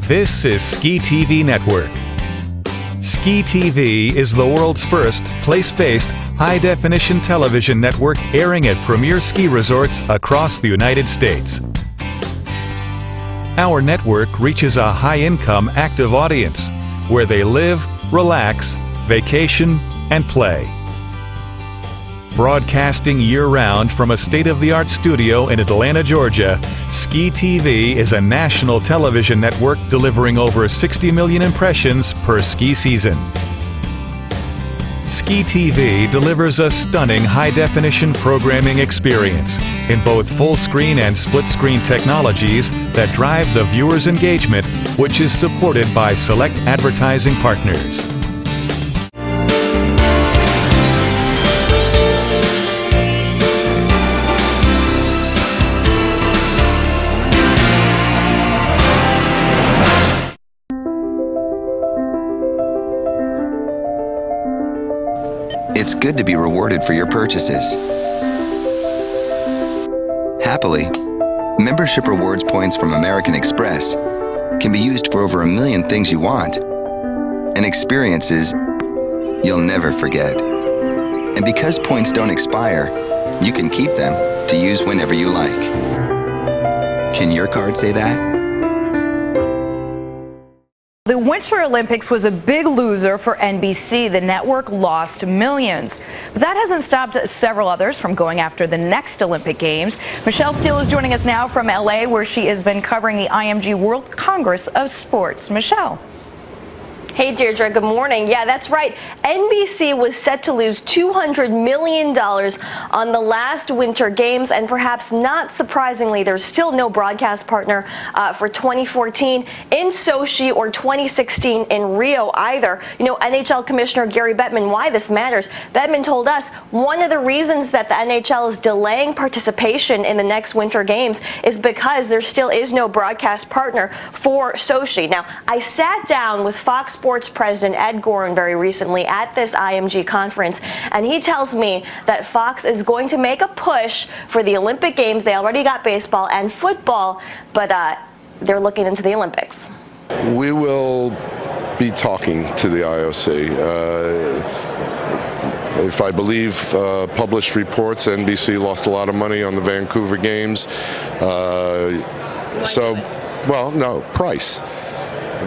This is SkiTV Network. SkiTV is the world's first place-based, high-definition television network airing at premier ski resorts across the United States. Our network reaches a high-income, active audience where they live, relax, vacation, and play. Broadcasting year-round from a state-of-the-art studio in Atlanta, Georgia, SkiTV is a national television network delivering over 60 million impressions per ski season. SkiTV delivers a stunning high-definition programming experience in both full-screen and split-screen technologies that drive the viewer's engagement, which is supported by select advertising partners. It's good to be rewarded for your purchases. Happily, membership rewards points from American Express can be used for over 1 million things you want and experiences you'll never forget. And because points don't expire, you can keep them to use whenever you like. Can your card say that? The Winter Olympics was a big loser for NBC. The network lost millions. But that hasn't stopped several others from going after the next Olympic Games. Michelle Steele is joining us now from LA, where she has been covering the IMG World Congress of Sports. Michelle. Hey, Deirdre, good morning. Yeah, that's right. NBC was set to lose $200 million on the last Winter Games, and perhaps not surprisingly, there's still no broadcast partner for 2014 in Sochi or 2016 in Rio either. You know, NHL Commissioner Gary Bettman, why this matters. Bettman told us one of the reasons that the NHL is delaying participation in the next Winter Games is because there still is no broadcast partner for Sochi. Now, I sat down with Fox Sports President Ed Goren very recently at this IMG conference, and he tells me that Fox is going to make a push for the Olympic Games. They already got baseball and football, but they're looking into the Olympics. We will be talking to the IOC. If I believe published reports, NBC lost a lot of money on the Vancouver Games. Price.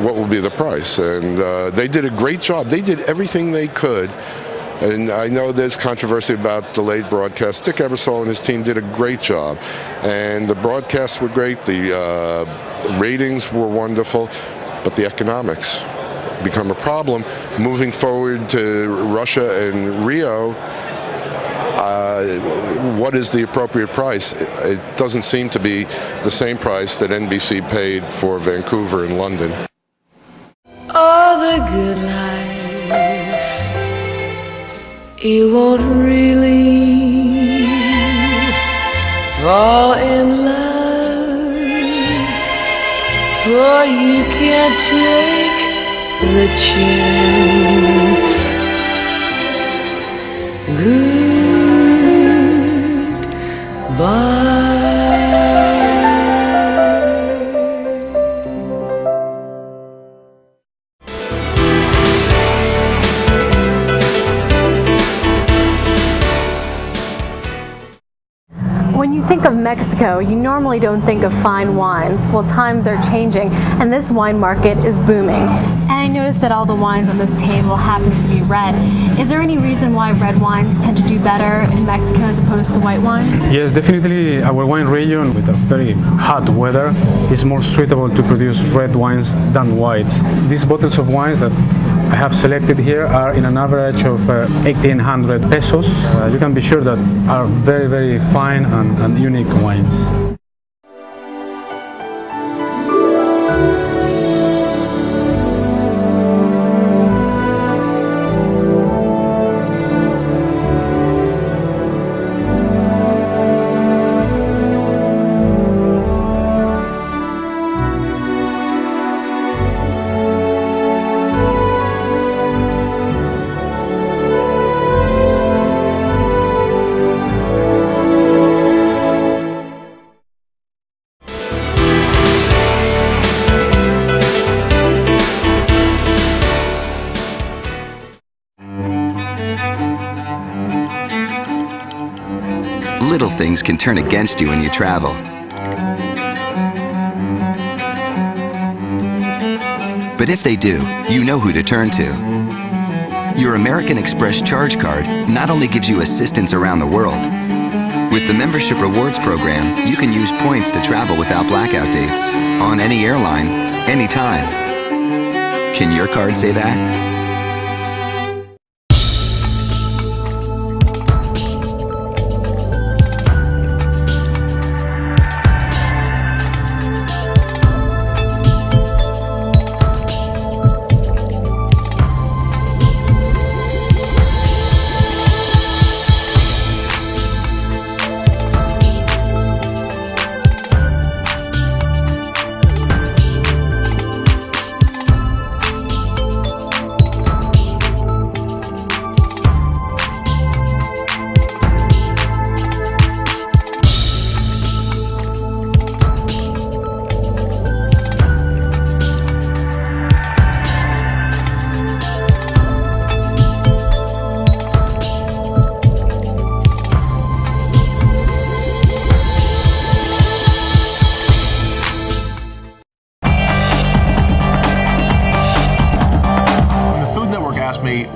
What will be the price? And they did a great job. They did everything they could. And I know there's controversy about delayed broadcasts. Dick Ebersol and his team did a great job. And the broadcasts were great. The ratings were wonderful. But the economics become a problem. Moving forward to Russia and Rio, what is the appropriate price? It doesn't seem to be the same price that NBC paid for Vancouver and London. Oh, the good life, you won't really fall in love, for you can't take the chance. Goodbye. When you think of Mexico, you normally don't think of fine wines. Well, times are changing, and this wine market is booming. And I noticed that all the wines on this table happen to be red. Is there any reason why red wines tend to do better in Mexico as opposed to white wines? Yes, definitely our wine region with a very hot weather is more suitable to produce red wines than whites. These bottles of wines that I have selected here are in an average of 1,800 pesos. You can be sure that are very, very fine and unique wines. things can turn against you when you travel. But if they do, you know who to turn to. Your American Express Charge Card not only gives you assistance around the world. With the Membership Rewards Program, you can use points to travel without blackout dates, on any airline, anytime. Can your card say that?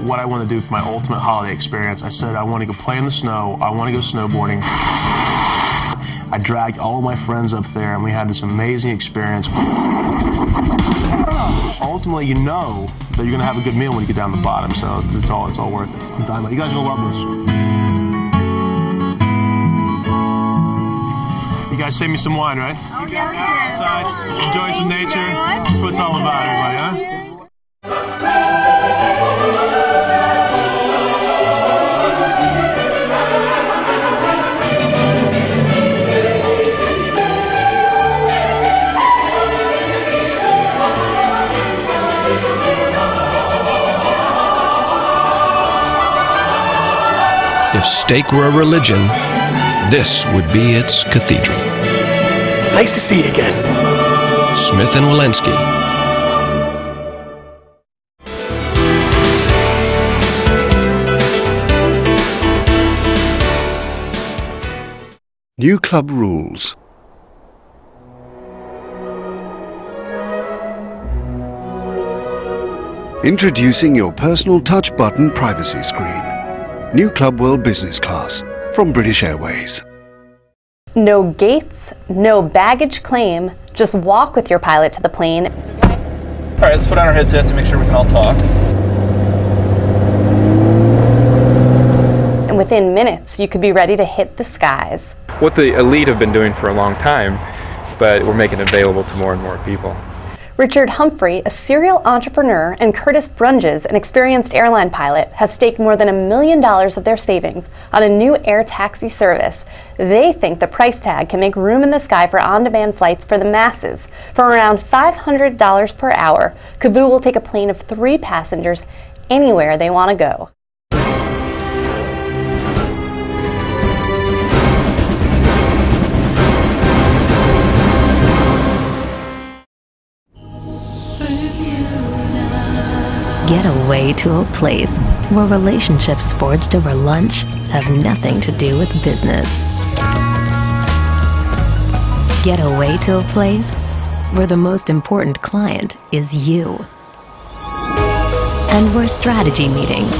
What I want to do for my ultimate holiday experience. I said I want to go play in the snow, I want to go snowboarding. I dragged all of my friends up there and we had this amazing experience. Ultimately, you know that you're going to have a good meal when you get down the bottom, so it's all worth it. I'm dying. You guys are going to love this. You guys save me some wine, right? Oh, yeah, we did. Outside, enjoy some nature. That's what it's all about, everybody, huh? If steak were a religion, this would be its cathedral. Nice to see you again. Smith & Wollensky. New club rules. Introducing your personal touch button privacy screen. New Club World Business Class from British Airways. No gates, no baggage claim, just walk with your pilot to the plane. All right, let's put on our headsets and make sure we can all talk. And within minutes, you could be ready to hit the skies. What the elite have been doing for a long time, but we're making it available to more and more people. Richard Humphrey, a serial entrepreneur, and Curtis Brunges, an experienced airline pilot, have staked more than $1 million of their savings on a new air taxi service. They think the price tag can make room in the sky for on-demand flights for the masses. For around $500 per hour, Kavoo will take a plane of 3 passengers anywhere they want to go. Get away to a place where relationships forged over lunch have nothing to do with business. Get away to a place where the most important client is you. And where strategy meetings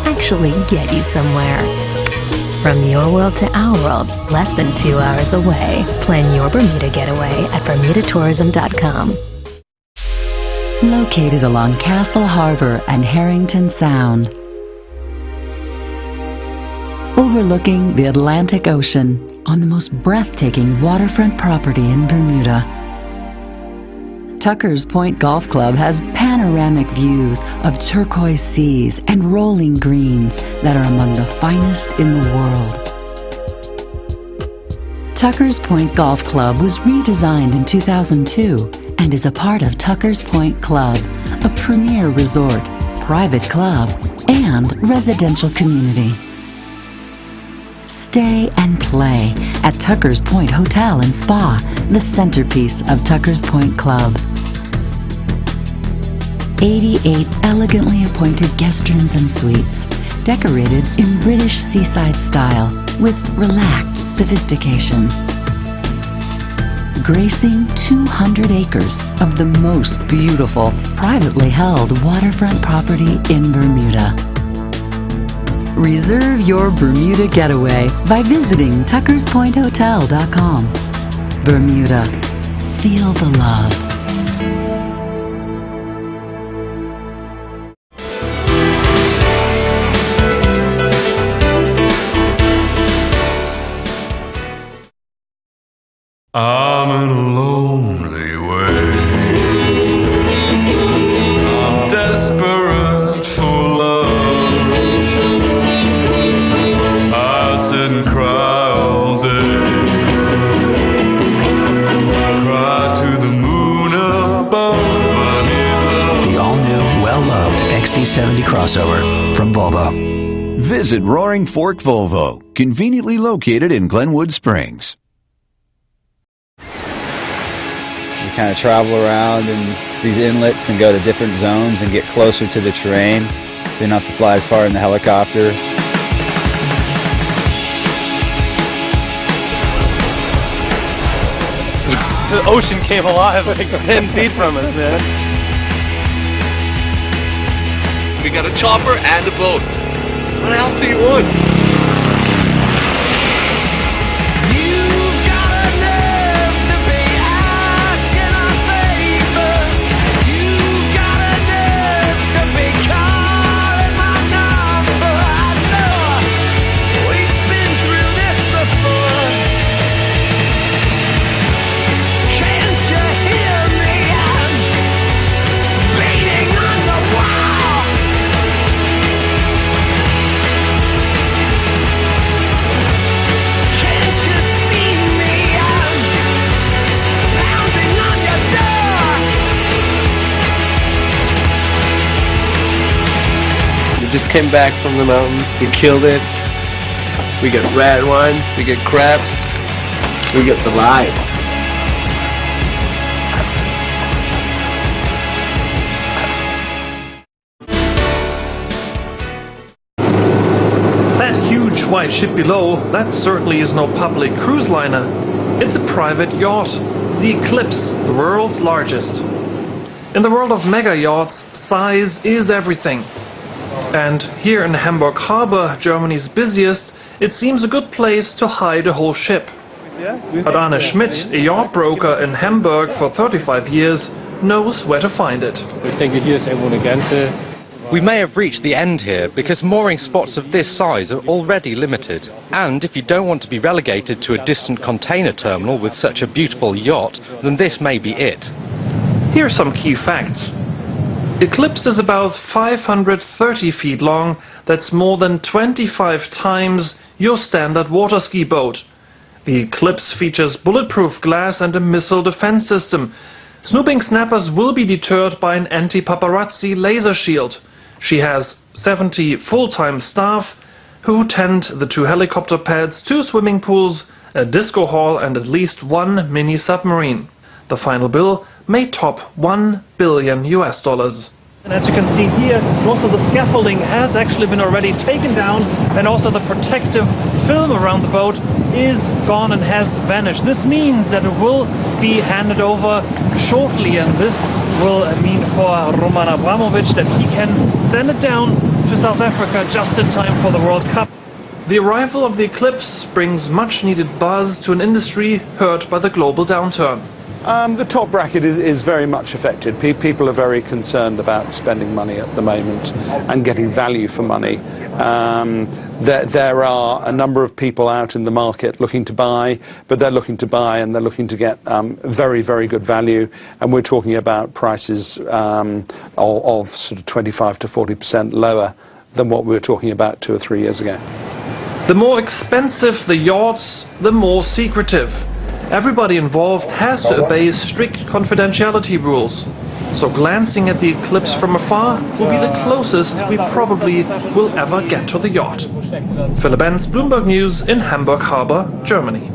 actually get you somewhere. From your world to our world, less than 2 hours away. Plan your Bermuda getaway at BermudaTourism.com. Located along Castle Harbor and Harrington Sound, overlooking the Atlantic Ocean on the most breathtaking waterfront property in Bermuda. Tucker's Point Golf Club has panoramic views of turquoise seas and rolling greens that are among the finest in the world. Tucker's Point Golf Club was redesigned in 2002 and is a part of Tucker's Point Club, a premier resort, private club, and residential community. Stay and play at Tucker's Point Hotel and Spa, the centerpiece of Tucker's Point Club. 88 elegantly appointed guest rooms and suites, decorated in British seaside style. with relaxed sophistication. Gracing 200 acres of the most beautiful, privately held waterfront property in Bermuda. Reserve your Bermuda getaway by visiting tuckerspointhotel.com. Bermuda. Feel the love. I'm in a lonely way. I'm desperate for love. I sit and cry all day. Cry to the moon above. I need love. The all-new, well-loved XC70 crossover from Volvo. Visit Roaring Fork Volvo, conveniently located in Glenwood Springs. Kind of travel around in these inlets and go to different zones and get closer to the terrain, so you don't have to fly as far in the helicopter. The ocean came alive like 10 feet from us, man. We got a chopper and a boat. What else do you want? Just came back from the mountain. We killed it. We get red wine. We get crabs. We get the life. That huge white ship below, that certainly is no public cruise liner. It's a private yacht, the Eclipse, the world's largest. In the world of mega yachts, size is everything. And here in Hamburg Harbor, Germany's busiest, it seems a good place to hide a whole ship. But Arne Schmidt, a yacht broker in Hamburg for 35 years, knows where to find it. We may have reached the end here because mooring spots of this size are already limited. And if you don't want to be relegated to a distant container terminal with such a beautiful yacht, then this may be it. Here are some key facts. Eclipse is about 530 feet long. That's more than 25 times your standard water ski boat. The Eclipse features bulletproof glass and a missile defense system. Snooping snappers will be deterred by an anti-paparazzi laser shield. She has 70 full-time staff who tend the 2 helicopter pads, 2 swimming pools, a disco hall and at least 1 mini submarine. The final bill may top $1 billion. And as you can see here, most of the scaffolding has actually been already taken down, and also the protective film around the boat is gone and has vanished. This means that it will be handed over shortly, and this will mean for Roman Abramovich that he can send it down to South Africa just in time for the World Cup. The arrival of the Eclipse brings much needed buzz to an industry hurt by the global downturn. The top bracket is very much affected. People are very concerned about spending money at the moment and getting value for money. There are a number of people out in the market looking to buy, but they're looking to buy and they're looking to get very, very good value. And we're talking about prices of sort of 25 to 40% lower than what we were talking about 2 or 3 years ago. The more expensive the yachts, the more secretive. Everybody involved has to obey strict confidentiality rules. So glancing at the Eclipse from afar will be the closest we probably will ever get to the yacht. Philip Benz, Bloomberg News in Hamburg Harbor, Germany.